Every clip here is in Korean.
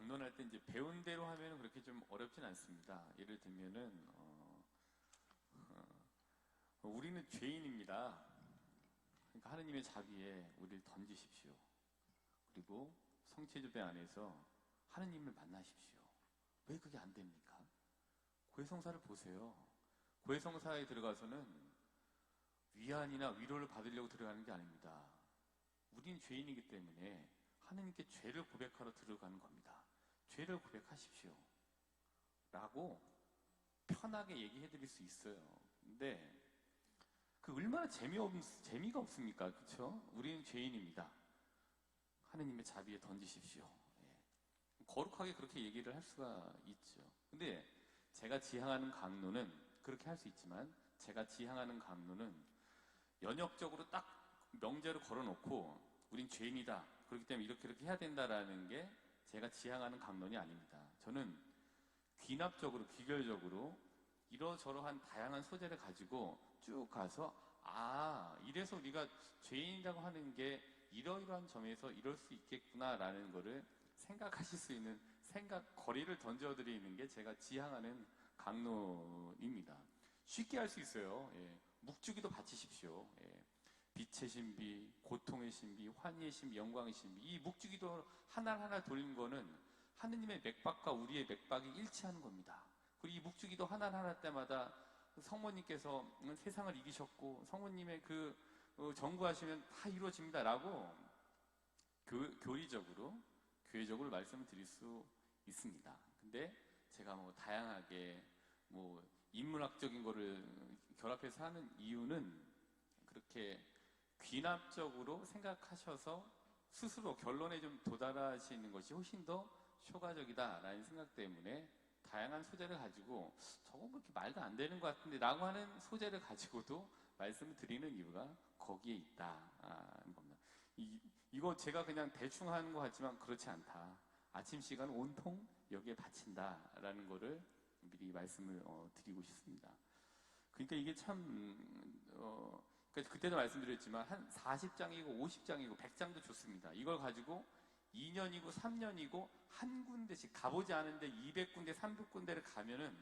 강론할 때 이제 배운 대로 하면 그렇게 좀 어렵진 않습니다. 예를 들면은 우리는 죄인입니다. 그러니까 하느님의 자비에 우리를 던지십시오. 그리고 성체조배 안에서 하느님을 만나십시오. 왜 그게 안 됩니까? 고해성사를 보세요. 고해성사에 들어가서는 위안이나 위로를 받으려고 들어가는 게 아닙니다. 우린 죄인이기 때문에 하느님께 죄를 고백하러 들어가는 겁니다. 죄를 고백하십시오. 라고 편하게 얘기해 드릴 수 있어요. 근데 그 얼마나 재미가 없습니까? 그쵸? 우리는 죄인입니다. 하느님의 자비에 던지십시오. 예. 거룩하게 그렇게 얘기를 할 수가 있죠. 근데 제가 지향하는 강론은 그렇게 할 수 있지만 제가 지향하는 강론은 연역적으로 딱 명제를 걸어놓고 우린 죄인이다. 그렇기 때문에 이렇게 해야 된다라는 게 제가 지향하는 강론이 아닙니다. 저는 귀납적으로, 귀결적으로 이러저러한 다양한 소재를 가지고 쭉 가서 이래서 우리가 죄인이라고 하는 게 이러이러한 점에서 이럴 수 있겠구나라는 거를 생각하실 수 있는 생각 거리를 던져드리는 게 제가 지향하는 강론입니다. 쉽게 할 수 있어요. 예. 묵주기도 바치십시오. 예. 빛의 신비, 고통의 신비, 환희의 신비, 영광의 신비. 이 묵주기도 하나하나 돌린 거는 하느님의 맥박과 우리의 맥박이 일치하는 겁니다. 그리고 이 묵주기도 하나하나 때마다 성모님께서 세상을 이기셨고 성모님의 그 전구하시면 다 이루어집니다. 라고 교리적으로, 교회적으로 말씀을 드릴 수 있습니다. 근데 제가 다양하게 인문학적인 거를 결합해서 하는 이유는 그렇게 귀납적으로 생각하셔서 스스로 결론에 좀 도달하시는 것이 훨씬 더 효과적이다라는 생각 때문에 다양한 소재를 가지고 저거 그렇게 말도 안 되는 것 같은데 라고 하는 소재를 가지고도 말씀을 드리는 이유가 거기에 있다는 겁니다. 이거 제가 그냥 대충 하는 것 같지만 그렇지 않다. 아침 시간 온통 여기에 바친다라는 거를 미리 말씀을 드리고 싶습니다. 그러니까 이게 참 그때도 말씀드렸지만 한 40장이고 50장이고 100장도 좋습니다. 이걸 가지고 2년이고 3년이고 한 군데씩 가보지 않은데 200군데 300군데를 가면은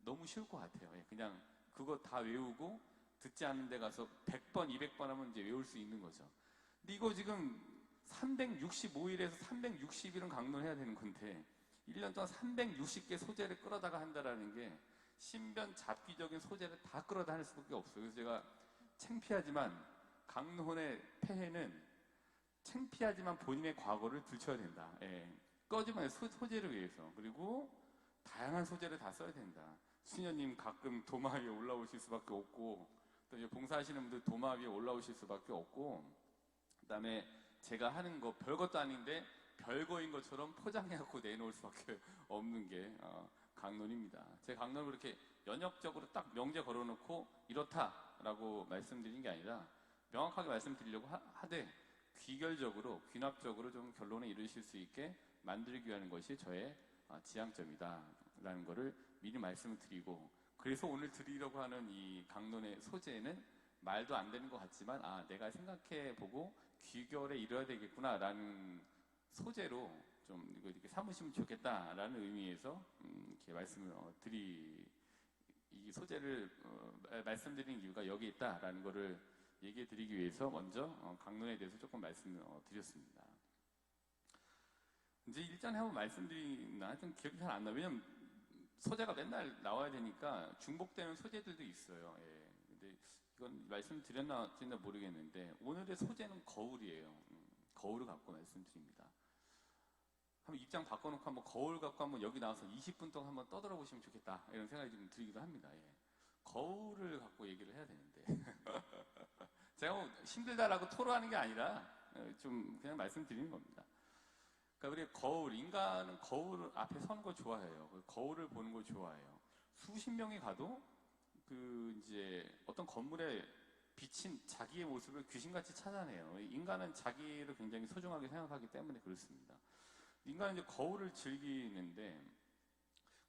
너무 쉬울 것 같아요. 그냥 그거 다 외우고 듣지 않는 데 가서 100번 200번 하면 이제 외울 수 있는 거죠. 근데 이거 지금 365일에서 360일은 강론해야 되는 건데 1년 동안 360개 소재를 끌어다가 한다라는 게 신변 잡기적인 소재를 다 끌어다 할 수밖에 없어요. 그래서 제가 창피하지만 강론의 폐해는 창피하지만 본인의 과거를 들춰야 된다. 예. 꺼지만 소재를 위해서. 그리고 다양한 소재를 다 써야 된다. 수녀님 가끔 도마 위에 올라오실 수밖에 없고 또 봉사하시는 분들 도마 위에 올라오실 수밖에 없고 그 다음에 제가 하는 거 별것도 아닌데 별거인 것처럼 포장해갖고 내놓을 수밖에 없는 게 강론입니다. 제 강론을 그렇게 연역적으로 딱 명제 걸어놓고 이렇다라고 말씀드린 게 아니라 명확하게 말씀드리려고 하되 귀결적으로, 귀납적으로 좀 결론에 이르실 수 있게 만들기 위한 것이 저의 지향점이다 라는 것을 미리 말씀을 드리고 그래서 오늘 드리려고 하는 이 강론의 소재는 말도 안 되는 것 같지만 내가 생각해보고 귀결에 이뤄야 되겠구나 라는 소재로 좀 이렇게 삼으시면 좋겠다라는 의미에서 이렇게 말씀을 이 소재를 말씀드리는 이유가 여기 있다라는 것을 얘기해 드리기 위해서 먼저 강론에 대해서 조금 말씀을 드렸습니다. 이제 일전에 한번 말씀드리나 하여튼 기억이 잘 안 나요. 왜냐면 소재가 맨날 나와야 되니까 중복되는 소재들도 있어요. 예. 근데 이건 말씀드렸나 모르겠는데 오늘의 소재는 거울이에요. 거울을 갖고 말씀드립니다. 한번 입장 바꿔놓고 한번 거울 갖고 한번 여기 나와서 20분 동안 한번 떠들어 보시면 좋겠다 이런 생각이 좀 들기도 합니다. 예. 거울을 갖고 얘기를 해야 되는데 제가 힘들다라고 토로하는 게 아니라 좀 그냥 말씀드리는 겁니다. 그러니까 우리 거울, 인간은 거울 앞에 서는 거 좋아해요. 거울을 보는 거 좋아해요. 수십 명이 가도 이제 어떤 건물에 비친 자기의 모습을 귀신같이 찾아내요. 인간은 자기를 굉장히 소중하게 생각하기 때문에 그렇습니다. 인간은 이제 거울을 즐기는데,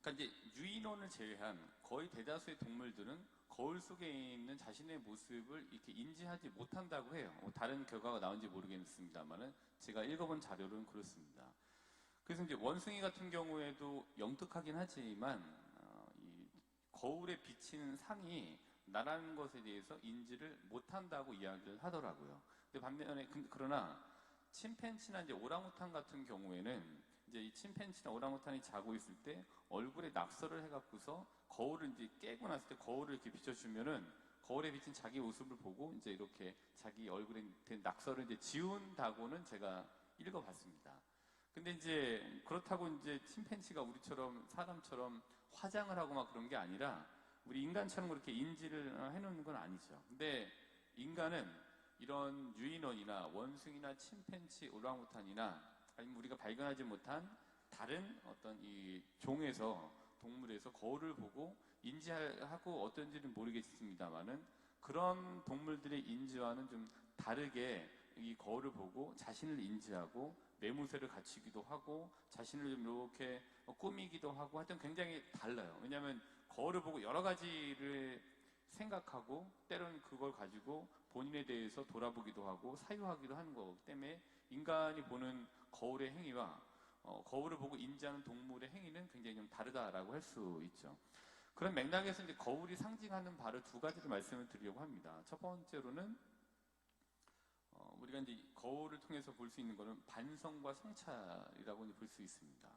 그러니까 이제 유인원을 제외한 거의 대다수의 동물들은 거울 속에 있는 자신의 모습을 이렇게 인지하지 못한다고 해요. 다른 결과가 나온지 모르겠습니다만은 제가 읽어본 자료로는 그렇습니다. 그래서 이제 원숭이 같은 경우에도 영특하긴 하지만 이 거울에 비치는 상이 나라는 것에 대해서 인지를 못한다고 이야기를 하더라고요. 근데 반면에 그러나 침팬지나 이제 오랑우탄 같은 경우에는 이제 이 침팬지나 오랑우탄이 자고 있을 때 얼굴에 낙서를 해갖고서 거울을 이제 깨고 났을 때 거울을 이렇게 비춰주면은 거울에 비친 자기 모습을 보고 이제 이렇게 자기 얼굴에 된 낙서를 이제 지운다고는 제가 읽어봤습니다. 근데 이제 그렇다고 이제 침팬지가 우리처럼 사람처럼 화장을 하고 막 그런 게 아니라 우리 인간처럼 그렇게 인지를 해놓는 건 아니죠. 근데 인간은 이런 유인원이나 원숭이나 침팬지, 오랑우탄이나 아니면 우리가 발견하지 못한 다른 어떤 이 종에서 동물에서 거울을 보고 인지하고 어떤지는 모르겠습니다만은 그런 동물들의 인지와는 좀 다르게 이 거울을 보고 자신을 인지하고 매무새를 갖추기도 하고 자신을 좀 이렇게 꾸미기도 하고 하여튼 굉장히 달라요. 왜냐하면 거울을 보고 여러 가지를 생각하고 때로는 그걸 가지고 본인에 대해서 돌아보기도 하고 사유하기도 하는 거기 때문에 인간이 보는 거울의 행위와 거울을 보고 인지하는 동물의 행위는 굉장히 좀 다르다라고 할 수 있죠. 그런 맥락에서 이제 거울이 상징하는 바를 두 가지를 말씀을 드리려고 합니다. 첫 번째로는 우리가 이제 거울을 통해서 볼 수 있는 것은 반성과 성찰이라고 볼 수 있습니다.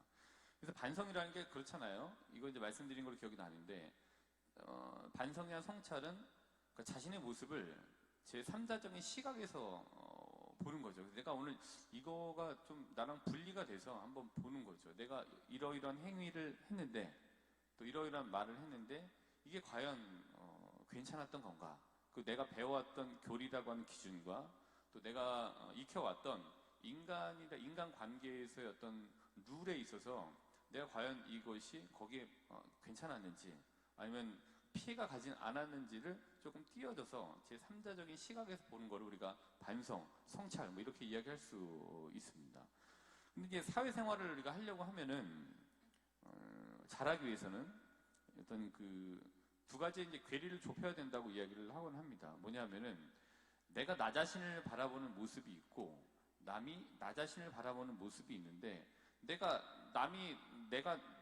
그래서 반성이라는 게 그렇잖아요. 이거 이제 말씀드린 걸로 기억이 나는데 반성이나 성찰은 그러니까 자신의 모습을 제3자적인 시각에서 보는 거죠. 내가 오늘 이거가 좀 나랑 분리가 돼서 한번 보는 거죠. 내가 이러이러한 행위를 했는데 또 이러이러한 말을 했는데 이게 과연 괜찮았던 건가? 그 내가 배워왔던 교리라고 하는 기준과 또 내가 익혀왔던 인간 관계에서의 어떤 룰에 있어서 내가 과연 이것이 거기에 괜찮았는지 아니면 피해가 가진 않았는지를 조금 띄어져서 제3자적인 시각에서 보는 거를 우리가 반성, 성찰 뭐 이렇게 이야기할 수 있습니다. 근데 이제 사회생활을 우리가 하려고 하면은 잘하기 위해서는 어떤 그 두 가지 이제 괴리를 좁혀야 된다고 이야기를 하곤 합니다. 뭐냐면은 내가 나 자신을 바라보는 모습이 있고 남이 나 자신을 바라보는 모습이 있는데 내가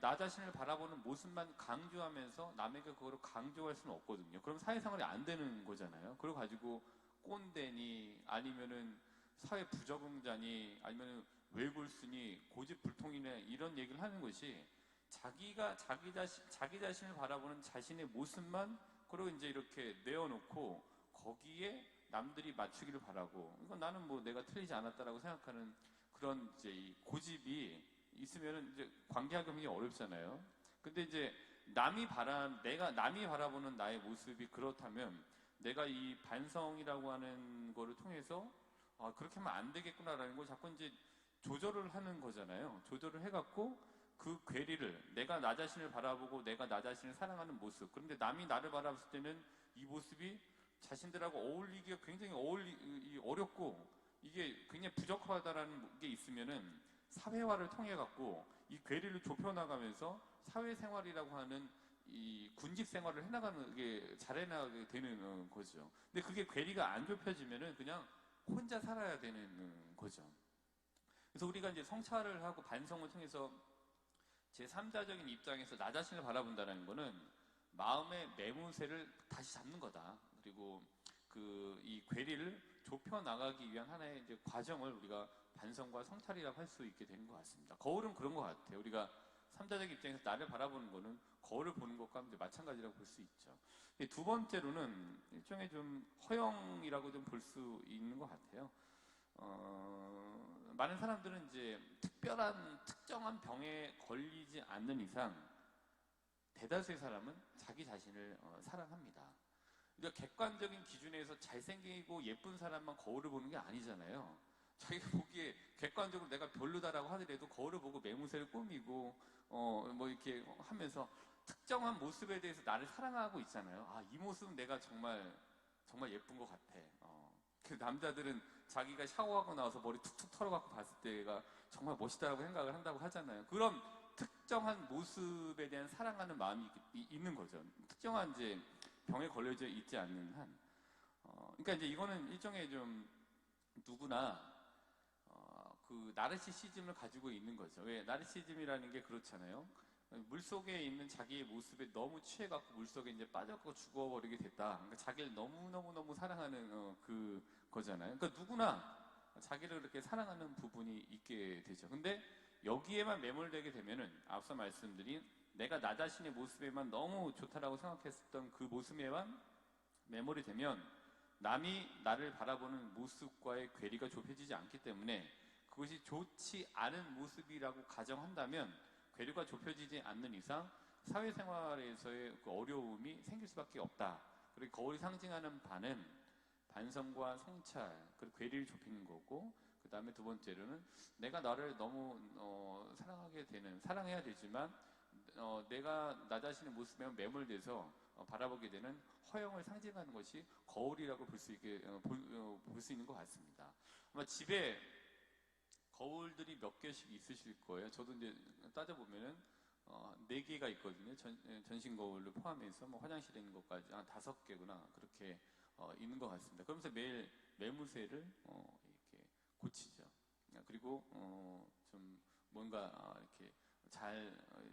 나 자신을 바라보는 모습만 강조하면서 남에게 그거를 강조할 수는 없거든요. 그럼 사회생활이 안 되는 거잖아요. 그걸 가지고 꼰대니 아니면은 사회 부적응자니 아니면은 외골수니 고집불통이네 이런 얘기를 하는 것이 자기가 자기 자신을 바라보는 자신의 모습만 그리고 이제 이렇게 내어놓고 거기에 남들이 맞추기를 바라고 이건 나는 뭐 내가 틀리지 않았다라고 생각하는 그런 이제 이 고집이 있으면은 이제 관계하기 굉장히 어렵잖아요. 근데 이제 남이 바라보는 나의 모습이 그렇다면 내가 이 반성이라고 하는 거를 통해서 그렇게 하면 안 되겠구나라는 걸 자꾸 이제 조절을 하는 거잖아요. 조절을 해갖고 그 괴리를 내가 나 자신을 바라보고 내가 나 자신을 사랑하는 모습 그런데 남이 나를 바라봤을 때는 이 모습이 자신들하고 어울리기가 굉장히 어렵고 이게 굉장히 부적합하다라는 게 있으면은 사회화를 통해 갖고 이 괴리를 좁혀나가면서 사회생활이라고 하는 이 군집 생활을 해나가는 게 잘해나가게 되는 거죠. 근데 그게 괴리가 안 좁혀지면은 그냥 혼자 살아야 되는 거죠. 그래서 우리가 이제 성찰을 하고 반성을 통해서 제3자적인 입장에서 나 자신을 바라본다는 거는 마음의 매무새를 다시 잡는 거다. 그리고 이 괴리를 좁혀 나가기 위한 하나의 이제 과정을 우리가 반성과 성찰이라고 할 수 있게 되는 것 같습니다. 거울은 그런 것 같아요. 우리가 3자적 입장에서 나를 바라보는 거는 거울을 보는 것과 마찬가지라고 볼 수 있죠. 두 번째로는 일종의 좀 허영이라고 좀 볼 수 있는 것 같아요. 많은 사람들은 이제 특정한 병에 걸리지 않는 이상 대다수의 사람은 자기 자신을 사랑합니다. 그러니까 객관적인 기준에서 잘생기고 예쁜 사람만 거울을 보는 게 아니잖아요. 자기가 보기에 객관적으로 내가 별로다라고 하더라도 거울을 보고 매무새를 꾸미고 뭐 이렇게 하면서 특정한 모습에 대해서 나를 사랑하고 있잖아요. 이 모습은 내가 정말 예쁜 것 같아. 그 남자들은 자기가 샤워하고 나와서 머리 툭툭 털어갖고 봤을 때가 정말 멋있다고 생각을 한다고 하잖아요. 그런 특정한 모습에 대한 사랑하는 마음이 있는 거죠. 특정한 이제 병에 걸려져 있지 않는 한. 그러니까 이제 이거는 일종의 좀 누구나 그 나르시시즘을 가지고 있는 거죠. 왜 나르시즘이라는 게 그렇잖아요. 물속에 있는 자기의 모습에 너무 취해갖고 물속에 이제 빠져갖고 죽어버리게 됐다. 그러니까 자기를 너무너무너무 사랑하는 그 거잖아요. 그러니까 누구나 자기를 그렇게 사랑하는 부분이 있게 되죠. 근데 여기에만 매몰되게 되면은 앞서 말씀드린 내가 나 자신의 모습에만 너무 좋다라고 생각했었던 그 모습에만 매몰이 되면 남이 나를 바라보는 모습과의 괴리가 좁혀지지 않기 때문에 그것이 좋지 않은 모습이라고 가정한다면 괴리가 좁혀지지 않는 이상 사회생활에서의 그 어려움이 생길 수밖에 없다. 그리고 거울이 상징하는 바는 반성과 성찰, 그리고 괴리를 좁히는 거고, 그 다음에 두 번째로는 내가 나를 너무 사랑하게 되는, 사랑해야 되지만 내가 나 자신의 모습에 매몰돼서 바라보게 되는 허영을 상징하는 것이 거울이라고 볼 수 있게 볼 수 있는 것 같습니다. 아마 집에 거울들이 몇 개씩 있으실 거예요. 저도 이제 따져보면은 4개가 있거든요. 전신 거울을 포함해서 뭐 화장실에 있는 것까지 한 5개구나 그렇게 있는 것 같습니다. 그러면서 매일 매무새를 이렇게 고치죠. 그리고 좀 뭔가 이렇게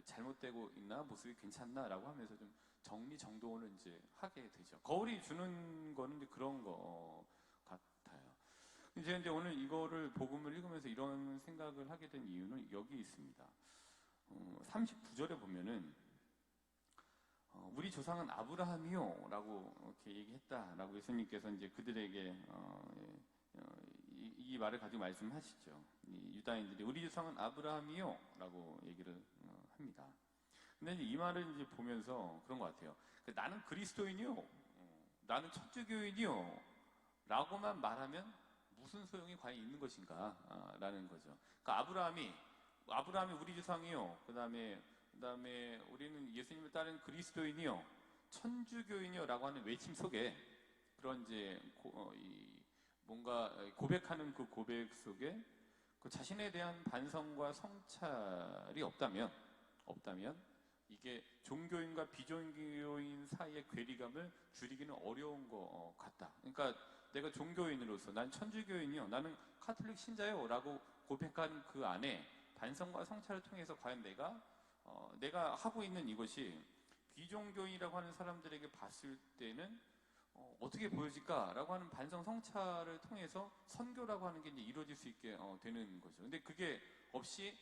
잘못되고 있나, 모습이 괜찮나라고 하면서 좀 정리정돈을 이제 하게 되죠. 거울이 주는 거는 이제 그런 거 같아요. 이제 오늘 이거를 복음을 읽으면서 이런 생각을 하게 된 이유는 여기 있습니다. 39절에 보면은 우리 조상은 아브라함이요 라고 이렇게 얘기했다라고 예수님께서 이제 그들에게 이 말을 가지고 말씀하시죠. 유다인들이 우리 조상은 아브라함이요 라고 얘기를 합니다. 근데 이제 이 말을 이제 보면서 그런 것 같아요. 나는 그리스도인이요, 나는 천주교인이요 라고만 말하면 무슨 소용이 과연 있는 것인가 라는 거죠. 그러니까 아브라함이 우리 조상이요, 그 다음에 우리는 예수님을 따르는 그리스도인이요, 천주교인이요 라고 하는 외침 속에 그런 이제 뭔가 고백하는 그 고백 속에 그 자신에 대한 반성과 성찰이 없다면 이게 종교인과 비종교인 사이의 괴리감을 줄이기는 어려운 것 같다. 그러니까 내가 종교인으로서 난 천주교인이요, 나는 카톨릭 신자요 라고 고백한 그 안에 반성과 성찰을 통해서 과연 내가 하고 있는 이것이 비종교인이라고 하는 사람들에게 봤을 때는 어떻게 보여질까라고 하는 반성 성찰을 통해서 선교라고 하는 게 이제 이루어질 수 있게 되는 거죠. 근데 그게 없이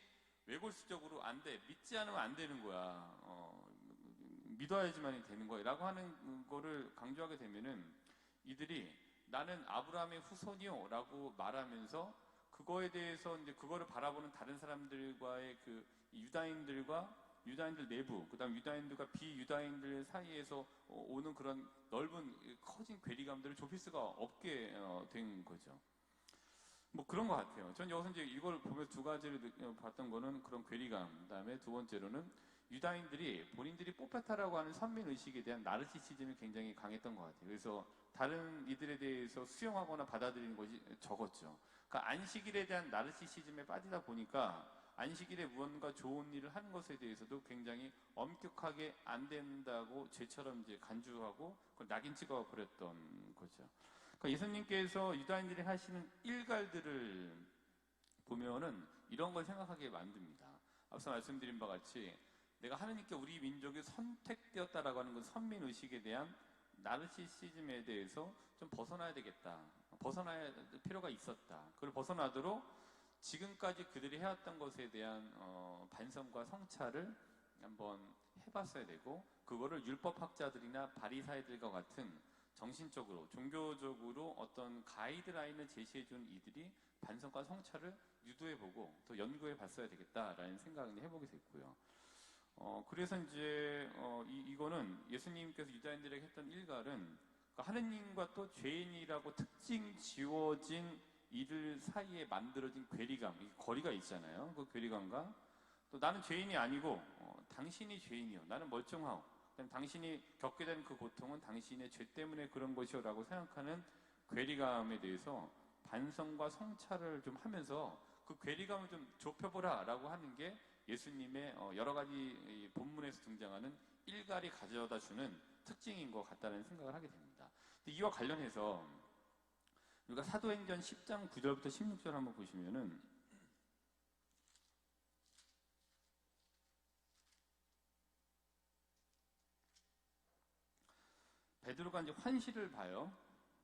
외골수적으로 안 돼, 믿지 않으면 안 되는 거야, 믿어야지만 되는 거야 라고 하는 거를 강조하게 되면은 이들이 나는 아브라함의 후손이요 라고 말하면서 그거에 대해서 이제 그거를 바라보는 다른 사람들과의 그 유다인들 내부, 그 다음 유다인들과 비유다인들 사이에서 오는 그런 넓은 커진 괴리감들을 좁힐 수가 없게 된 거죠. 뭐 그런 것 같아요. 전 여기서 이제 이걸 보면서 두 가지를 봤던 거는 그런 괴리감, 그 다음에 두 번째로는 유다인들이 본인들이 뽑혔다라고 하는 선민의식에 대한 나르시시즘이 굉장히 강했던 것 같아요. 그래서 다른 이들에 대해서 수용하거나 받아들이는 것이 적었죠. 그러니까 안식일에 대한 나르시시즘에 빠지다 보니까 안식일에 무언가 좋은 일을 하는 것에 대해서도 굉장히 엄격하게 안 된다고 죄처럼 이제 간주하고 그걸 낙인 찍어 버렸던 거죠. 그러니까 예수님께서 유다인들이 하시는 일갈들을 보면은 이런 걸 생각하게 만듭니다. 앞서 말씀드린 바와 같이 내가 하느님께 우리 민족이 선택되었다라고 하는 그 선민의식에 대한 나르시시즘에 대해서 좀 벗어나야 되겠다. 벗어나야 될 필요가 있었다. 그걸 벗어나도록 지금까지 그들이 해왔던 것에 대한 반성과 성찰을 한번 해봤어야 되고, 그거를 율법학자들이나 바리사이들과 같은 정신적으로, 종교적으로 어떤 가이드라인을 제시해준 이들이 반성과 성찰을 유도해보고 또 연구해봤어야 되겠다라는 생각을 해보게 됐고요. 그래서 이제 이거는 예수님께서 유다인들에게 했던 일갈은 하느님과 또 죄인이라고 특징 지워진 이들 사이에 만들어진 괴리감, 거리가 있잖아요. 그 괴리감과 또 나는 죄인이 아니고 당신이 죄인이요, 나는 멀쩡하오, 당신이 겪게 된 그 고통은 당신의 죄 때문에 그런 것이요 라고 생각하는 괴리감에 대해서 반성과 성찰을 좀 하면서 그 괴리감을 좀 좁혀보라 라고 하는 게 예수님의 여러 가지 본문에서 등장하는 일갈이 가져다 주는 특징인 것 같다는 생각을 하게 됩니다. 근데 이와 관련해서 우리가 사도행전 10장 9절부터 16절 한번 보시면은 베드로가 이제 환시를 봐요.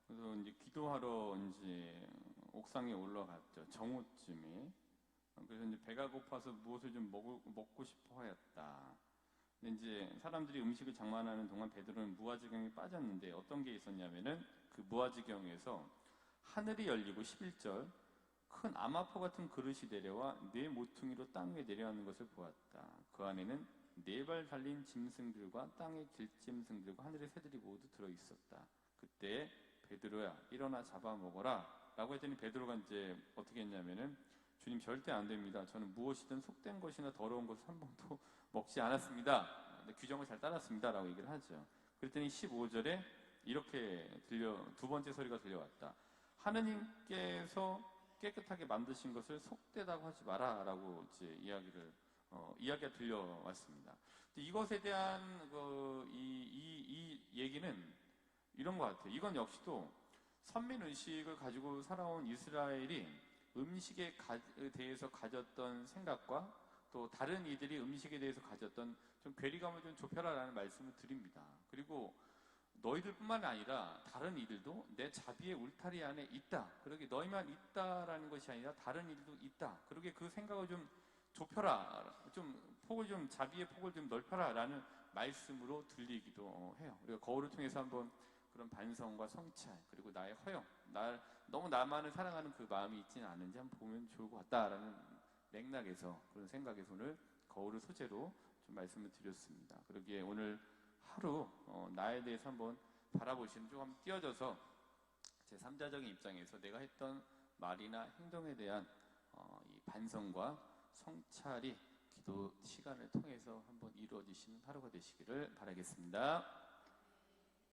그래서 이제 기도하러 이제 옥상에 올라갔죠. 정오쯤에. 그래서 이제 배가 고파서 무엇을 좀 먹고 싶어 하였다. 근데 이제 사람들이 음식을 장만하는 동안 베드로는 무아지경에 빠졌는데 어떤 게 있었냐면은 그 무아지경에서 하늘이 열리고 11절 큰 암화포 같은 그릇이 내려와 네 모퉁이로 땅 위에 내려앉는 것을 보았다. 그 안에는 네 발 달린 짐승들과 땅의 길짐승들과 하늘의 새들이 모두 들어있었다. 그때 베드로야 일어나 잡아먹어라 라고 했더니 베드로가 이제 어떻게 했냐면은 주님 절대 안 됩니다. 저는 무엇이든 속된 것이나 더러운 것을 한 번도 먹지 않았습니다. 규정을 잘 따랐습니다. 라고 얘기를 하죠. 그랬더니 15절에 이렇게 두 번째 소리가 들려왔다. 하느님께서 깨끗하게 만드신 것을 속되다고 하지 마라 라고 이제 이야기가 들려왔습니다. 이것에 대한 이 얘기는 이런 것 같아요. 이건 역시도 선민의식을 가지고 살아온 이스라엘이 음식에 대해서 가졌던 생각과 또 다른 이들이 음식에 대해서 가졌던 좀 괴리감을 좀 좁혀라라는 말씀을 드립니다. 그리고 너희들뿐만 아니라 다른 이들도 내 자비의 울타리 안에 있다. 그러게 너희만 있다라는 것이 아니라 다른 이들도 있다. 그러게 그 생각을 좀 좁혀라. 자비의 폭을 좀 넓혀라라는 말씀으로 들리기도 해요. 우리가 거울을 통해서 한번 그런 반성과 성찰 그리고 나의 허영, 너무 나만을 사랑하는 그 마음이 있지는 않은지 한번 보면 좋을 것 같다라는 맥락에서 그런 생각에서 오늘 거울을 소재로 좀 말씀을 드렸습니다. 그러기에 오늘 하루 나에 대해서 한번 바라보시는 조금 띄어져서 제 3자적인 입장에서 내가 했던 말이나 행동에 대한 이 반성과 성찰이 기도 시간을 통해서 한번 이루어지시는 하루가 되시기를 바라겠습니다.